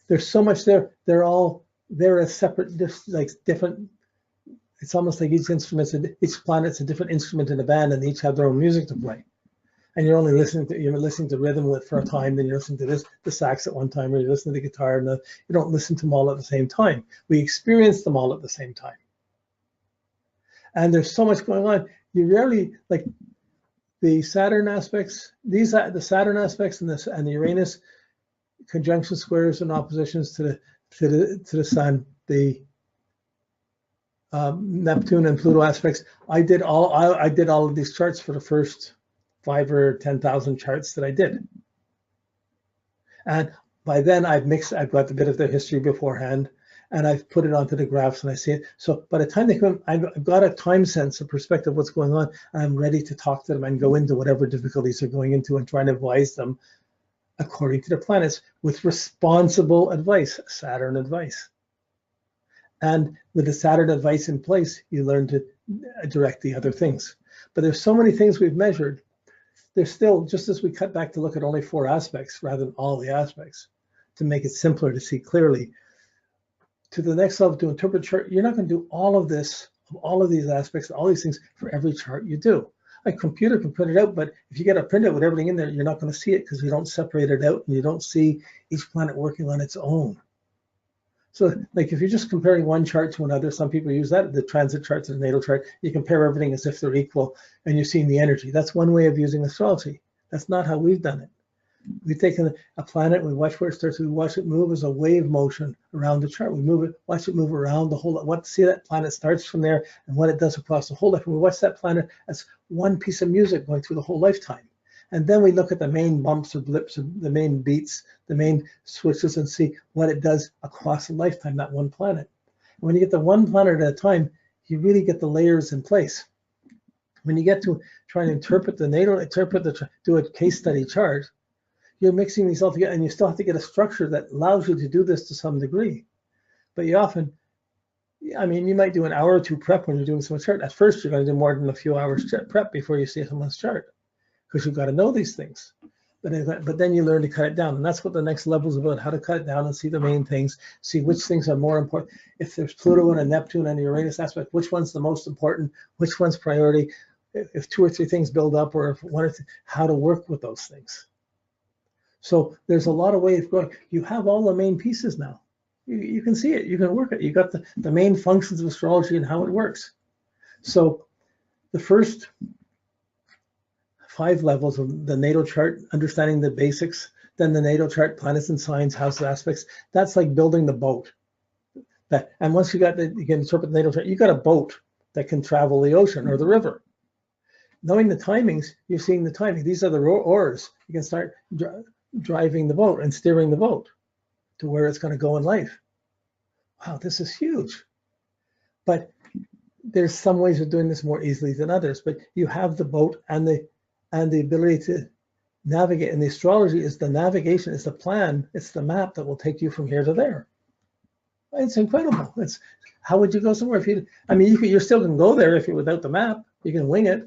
there's so much there. They're a separate, just like different. It's almost like each planet's a different instrument in a band, and they each have their own music to play. And you're listening to rhythm for a time, then you're listening to the sax at one time, or you're listening to the guitar, and you don't listen to them all at the same time. We experience them all at the same time. And there's so much going on. You rarely, like the Saturn aspects, the Saturn aspects and the Uranus conjunction squares and oppositions to the Sun, the Neptune and Pluto aspects. I did all of these charts for the first 5 or 10,000 charts that I did. And by then I've got a bit of the history beforehand, and I've put it onto the graphs and I see it. So by the time they come, I've got a time sense, a perspective of what's going on, and I'm ready to talk to them and go into whatever difficulties they're going into and trying to advise them according to the planets with responsible advice, Saturn advice. And with the Saturn advice in place, you learn to direct the other things. But there's so many things we've measured. There's still, just as we cut back to look at only 4 aspects rather than all the aspects, to make it simpler to see clearly, to the next level, to interpret chart, you're not going to do all of this, all of these aspects, all these things for every chart you do. A computer can print it out, but if you get a printout with everything in there, you're not going to see it because you don't separate it out and you don't see each planet working on its own. So like if you're just comparing one chart to another, some people use that, the transit chart to the natal chart, you compare everything as if they're equal and you're seeing the energy. That's one way of using astrology. That's not how we've done it. We've taken a planet, we watch where it starts, we watch it move as a wave motion around the chart. We move it, watch it move around the whole, see that planet starts from there and what it does across the whole life. And we watch that planet as one piece of music going through the whole lifetime. And then we look at the main bumps or blips, or the main beats, the main switches, and see what it does across a lifetime, that one planet. And when you get the one planet at a time, you really get the layers in place. When you get to try and interpret the natal, do a case study chart, you're mixing these all together, and you still have to get a structure that allows you to do this to some degree. But you often, I mean, you might do an hour or 2 prep when you're doing someone's chart. At first, you're going to do more than a few hours prep before you see someone's chart, because you've got to know these things. But then you learn to cut it down, and that's what the next level is about, how to cut it down and see the main things, see which things are more important. If there's Pluto and a Neptune and a Uranus aspect, which one's the most important, which one's priority, if 2 or 3 things build up, or if 1 or 2, how to work with those things. So there's a lot of ways of going. You have all the main pieces now. You can see it, you can work it. You got the main functions of astrology and how it works. So the first 5 levels of the natal chart, understanding the basics, then the natal chart, planets and signs, house aspects, that's like building the boat. And once you can interpret the natal chart, you got a boat that can travel the ocean or the river. Knowing the timings, you're seeing the timing. These are the oars. You can start driving the boat and steering the boat to where it's going to go in life. Wow, this is huge. But there's some ways of doing this more easily than others. But you have the boat and the ability to navigate. And the astrology is the navigation, it's the plan, it's the map that will take you from here to there. It's incredible. It's how would you go somewhere if you? I mean, you're still going to go there if you're without the map. You can wing it.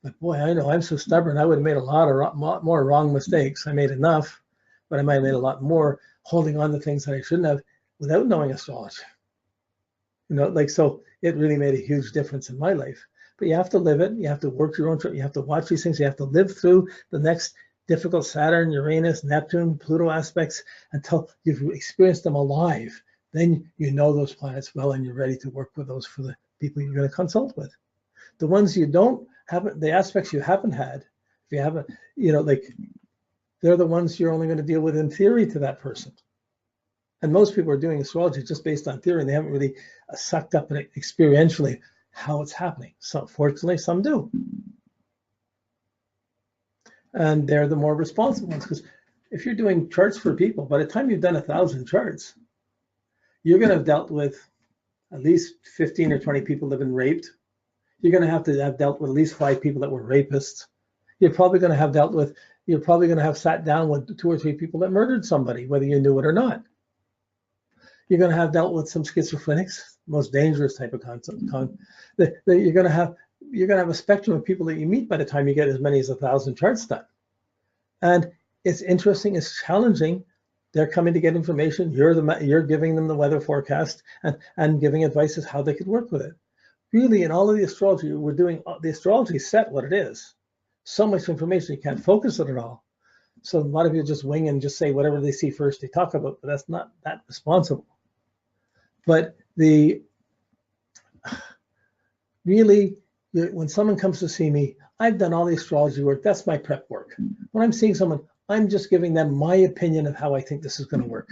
But boy, I know I'm so stubborn. I would have made a lot more wrong mistakes. I made enough, but I might have made a lot more holding on to things that I shouldn't have without knowing astrology. You know, like, so it really made a huge difference in my life. But you have to live it. You have to work your own chart. You have to watch these things. You have to live through the next difficult Saturn, Uranus, Neptune, Pluto aspects until you've experienced them alive. Then you know those planets well, and you're ready to work with those for the people you're going to consult with. The ones you don't have, the aspects you haven't had, if you haven't, you know, like, they're the ones you're only going to deal with in theory to that person. And most people are doing astrology just based on theory, and they haven't really sucked up and experientially how it's happening. So fortunately, some do. And they're the more responsible ones, because if you're doing charts for people, by the time you've done 1,000 charts, you're going to have dealt with at least 15 or 20 people that have been raped. You're going to have dealt with at least 5 people that were rapists. You're probably going to have sat down with 2 or 3 people that murdered somebody, whether you knew it or not. You're going to have dealt with some schizophrenics, most dangerous type of concept. You're going to have a spectrum of people that you meet by the time you get as many as 1,000 charts done. And it's interesting, it's challenging, They're coming to get information. You're giving them the weather forecast and giving advice as how they could work with it. Really, in all of the astrology, we're doing the astrology set what it is. So much information, you can't focus on it all. So a lot of people just wing and just say whatever they see first they talk about, but that's not that responsible. But really, when someone comes to see me, I've done all the astrology work. That's my prep work. When I'm seeing someone, I'm just giving them my opinion of how I think this is going to work.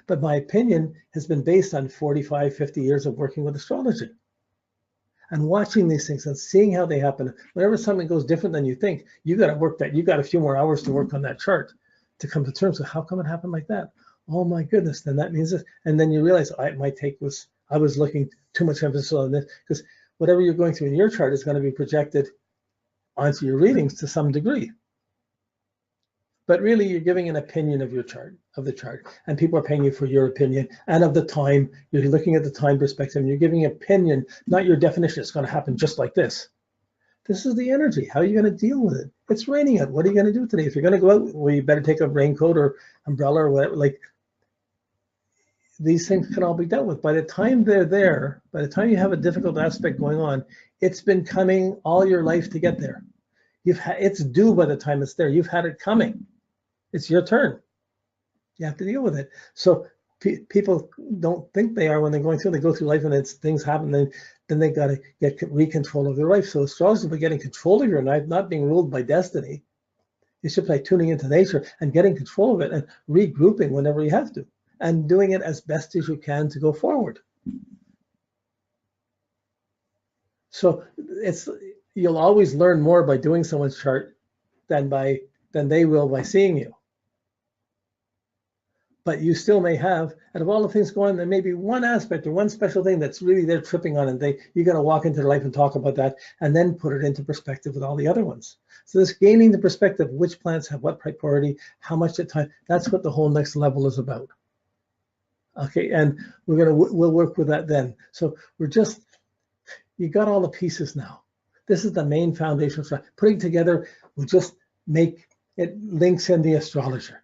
But my opinion has been based on 45, 50 years of working with astrology and watching these things and seeing how they happen. Whenever something goes different than you think, you got to work that. You got a few more hours to work on that chart to come to terms with how come it happened like that. Oh my goodness, then that means this. And then you realize my take was I was looking too much emphasis on this, because whatever you're going through in your chart is going to be projected onto your readings to some degree. But really, you're giving an opinion of your chart, of the chart, and people are paying you for your opinion and of the time. You're looking at the time perspective, and you're giving opinion, not your definition. It's going to happen just like this. This is the energy. How are you going to deal with it? It's raining out. What are you going to do today? If you're going to go out, well, you better take a raincoat or umbrella or whatever. Like, these things can all be dealt with. By the time they're there, by the time you have a difficult aspect going on, it's been coming all your life to get there. It's due by the time it's there. You've had it coming. It's your turn. You have to deal with it. So people don't think they are when they're going through. They go through life and things happen. Then they got to get control of their life. So astrology is about getting control of your life, not being ruled by destiny. It's just like tuning into nature and getting control of it and regrouping whenever you have to, and doing it as best as you can to go forward. So you'll always learn more by doing someone's chart than they will by seeing you. But you still may have, out of all the things going on, there may be one aspect or one special thing that's really they're tripping on, and you got to walk into their life and talk about that, and then put it into perspective with all the other ones. So this gaining the perspective of which planets have what priority, how much at time, that's what the whole next level is about. Okay, and we'll work with that then. So you got all the pieces now. This is the main foundation for putting together. We'll just make it links in the astrologer.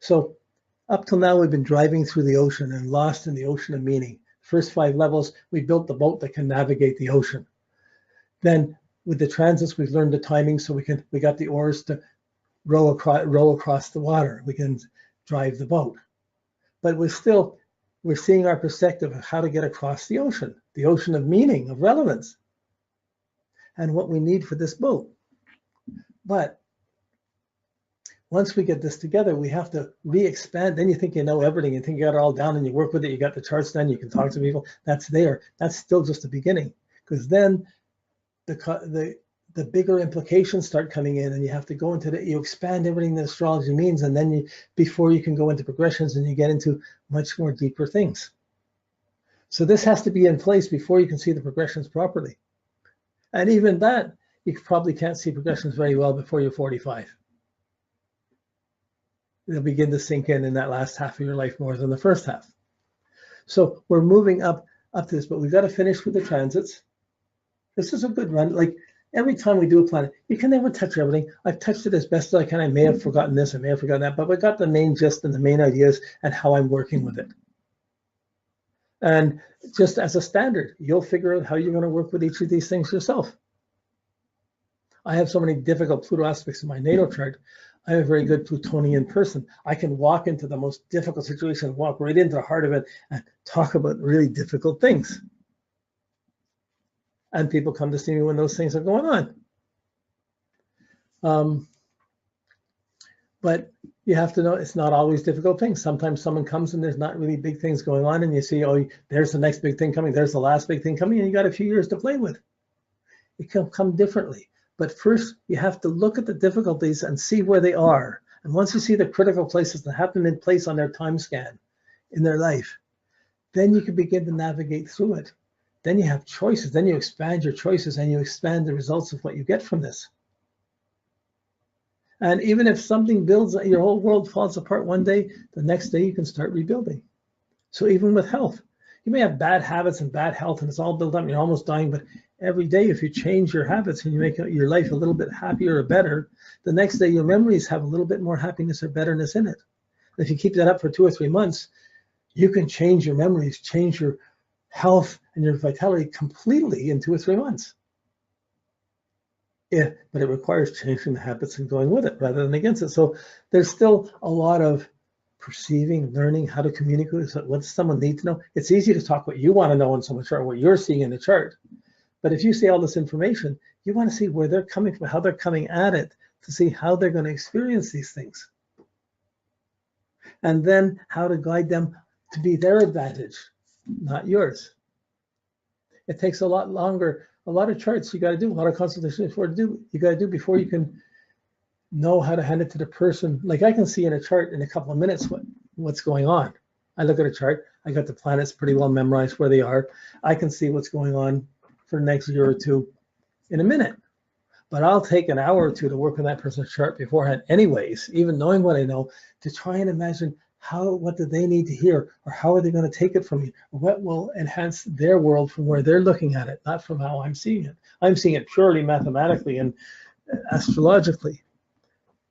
So up till now, we've been driving through the ocean and lost in the ocean of meaning. First 5 levels, we built the boat that can navigate the ocean. Then with the transits, we've learned the timing, so we got the oars to row across the water. We can drive the boat. But we're seeing our perspective of how to get across the ocean of meaning, of relevance, and what we need for this boat. But once we get this together, we have to re-expand. Then you think you know everything. You think you got it all down and you work with it. You got the charts done. You can talk to people. That's there. That's still just the beginning, because then the bigger implications start coming in, and you have to go into you expand everything that astrology means, and then before you can go into progressions and you get into much more deeper things. So this has to be in place before you can see the progressions properly. And even that, you probably can't see progressions very well before you're 45. They'll begin to sink in that last half of your life more than the first half. So we're moving up to this, but we've got to finish with the transits. This is a good run. Like every time we do a planet, you can never touch everything. I've touched it as best as I can. I may have forgotten this, I may have forgotten that, but we got the main gist and the main ideas and how I'm working with it. And just as a standard, you'll figure out how you're going to work with each of these things yourself. I have so many difficult Pluto aspects in my natal chart. I'm a very good Plutonian person. I can walk into the most difficult situation, walk right into the heart of it, and talk about really difficult things. And people come to see me when those things are going on. But you have to know it's not always difficult things. Sometimes someone comes and there's not really big things going on, and you see, oh, there's the next big thing coming, there's the last big thing coming, and you got a few years to play with. It can come differently. But first, you have to look at the difficulties and see where they are. And once you see the critical places that happen in place on their time scan in their life, then you can begin to navigate through it. Then you have choices. Then you expand your choices and you expand the results of what you get from this. And even if something builds, your whole world falls apart one day, the next day you can start rebuilding. So even with health, you may have bad habits and bad health and it's all built up and you're almost dying, but every day if you change your habits and you make your life a little bit happier or better, the next day your memories have a little bit more happiness or betterness in it. If you keep that up for 2 or 3 months, you can change your memories, change your health and your vitality completely in 2 or 3 months. Yeah, but it requires changing the habits and going with it rather than against it. So there's still a lot of perceiving, learning how to communicate. So what does someone need to know? It's easy to talk what you want to know in someone's chart, what you're seeing in the chart. But if you see all this information, you want to see where they're coming from, how they're coming at it, to see how they're going to experience these things. And then how to guide them to be their advantage, not yours. It takes a lot longer, a lot of charts you got to do, a lot of consultations you got to do before you can know how to hand it to the person. Like I can see in a chart in a couple of minutes what's going on. I look at a chart, I got the planets pretty well memorized where they are. I can see what's going on for the next year or two in a minute. But I'll take an hour or two to work on that person's chart beforehand anyways, even knowing what I know, to try and imagine what do they need to hear, or how are they going to take it from me, or what will enhance their world from where they're looking at it, not from how I'm seeing it. I'm seeing it purely mathematically and astrologically.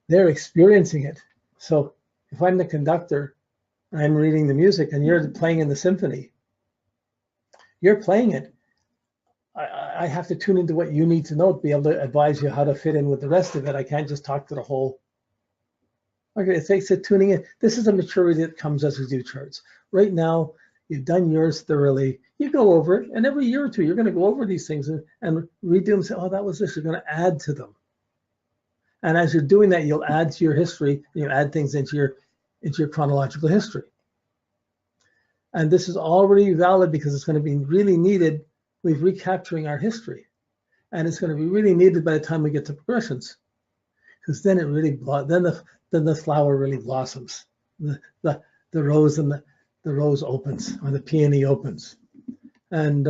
They're experiencing it. So if I'm the conductor, I'm reading the music, and you're playing in the symphony, you're playing it. I have to tune into what you need to know to be able to advise you how to fit in with the rest of it. I can't just talk to the whole. Okay, it takes it tuning in. This is a maturity that comes as we do charts. Right now, you've done yours thoroughly. You go over it, and every year or two, you're going to go over these things and read them and say, oh, that was this. You're going to add to them. And as you're doing that, you'll add to your history. You add things into your chronological history. And this is already valid because it's going to be really needed. We're recapturing our history, and it's going to be really needed by the time we get to progressions, because then it really then the flower really blossoms, the rose and the rose opens, or the peony opens. And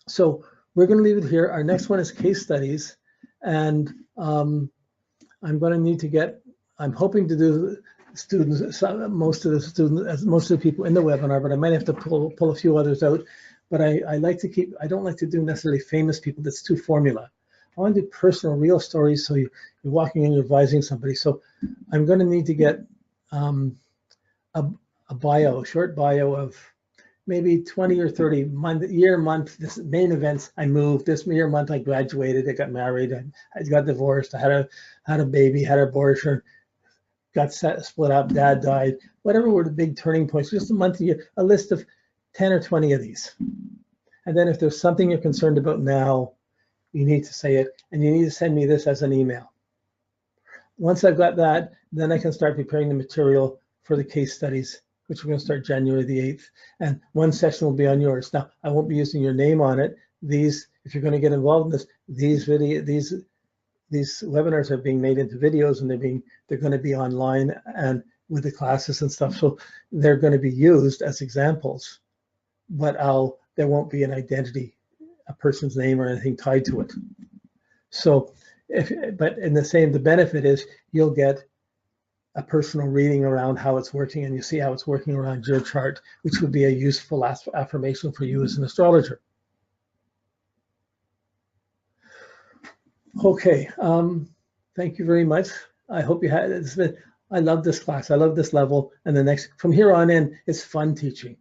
so we're going to leave it here. Our next one is case studies, and I'm going to need to get. I'm hoping to do students, most of the people in the webinar, but I might have to pull a few others out. But I like to keep, I don't like to do necessarily famous people. That's too formula. I want to do personal, real stories. So you're walking in, you're advising somebody. So I'm going to need to get a short bio of maybe 20 or 30 month, this main events. I moved this year, month I graduated, I got married, I got divorced, I had a baby, had an abortion, got split up, dad died, whatever were the big turning points, just a month, a year, a list of 10 or 20 of these. And then if there's something you're concerned about now, you need to say it, and you need to send me this as an email. Once I've got that, then I can start preparing the material for the case studies, which we're going to start January the 8th. And one section will be on yours. Now, I won't be using your name on it. These, if you're going to get involved in this, these webinars are being made into videos, and they're going to be online and with the classes and stuff. So they're going to be used as examples, but there won't be an identity, a person's name or anything tied to it. So, but in the benefit is you'll get a personal reading around how it's working, and you see how it's working around your chart, which would be a useful affirmation for you as an astrologer. Okay, thank you very much. I hope you had it. I love this class. I love this level, and from here on in, it's fun teaching.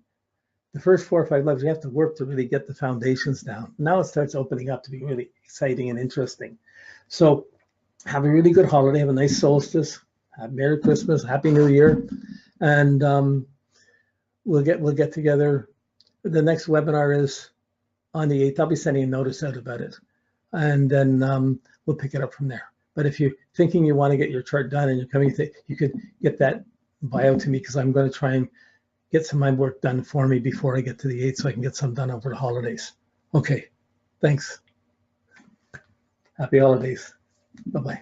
The first 4 or 5 levels, you have to work to really get the foundations down. Now it starts opening up to be really exciting and interesting. So have a really good holiday. Have a nice solstice. Have Merry Christmas. Happy New Year. And we'll get together. The next webinar is on the 8th. I'll be sending a notice out about it. And then we'll pick it up from there. But if you're thinking you want to get your chart done and you're coming to, you could get that bio to me, because I'm going to try and get some of my work done for me before I get to the 8th, so I can get some done over the holidays. Okay, thanks. Happy holidays. Bye-bye.